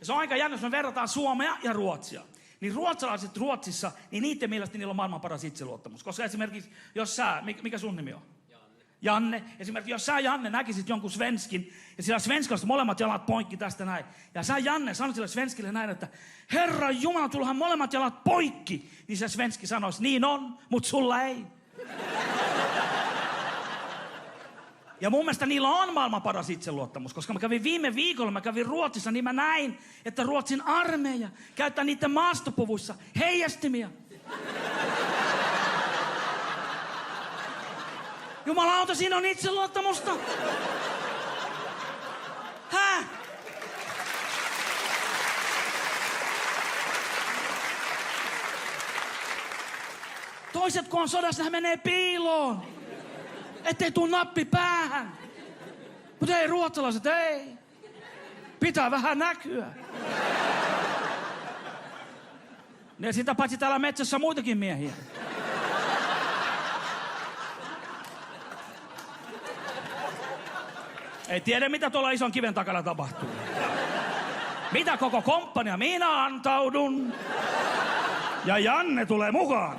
Ja se on aika jännä, jos me verrataan Suomea ja Ruotsia. Niin ruotsalaiset Ruotsissa, niin niiden mielestä niillä on maailman paras itseluottamus. Koska esimerkiksi, jos sä, mikä sun nimi on? Janne. Esimerkiksi jos sä, Janne, näkisit jonkun svenskin, ja sillä svenskalla molemmat jalat poikki tästä näin. Ja sä, Janne, sanoi sille svenskille näin, että Herra Jumala, tullahan molemmat jalat poikki. Niin se svenski sanoisi, niin on, mutta sulla ei. Ja mun mielestä niillä on maailman paras itseluottamus, koska mä kävin viime viikolla, mä kävin Ruotsissa, niin mä näin, että Ruotsin armeija käyttää niiden maastopuvuissa heijastimia. Jumalauta, siinä on itseluottamusta. Häh? Toiset kun on sodassa, ne menee piiloon. Ettei tuu nappi päähän. Mutta ei ruotsalaiset, ei. Pitää vähän näkyä. Ja sitä paitsi täällä metsässä muitakin miehiä. Ei tiedä, mitä tuolla ison kiven takana tapahtuu. Mitä koko komppania? Minä antaudun. Ja Janne tulee mukaan.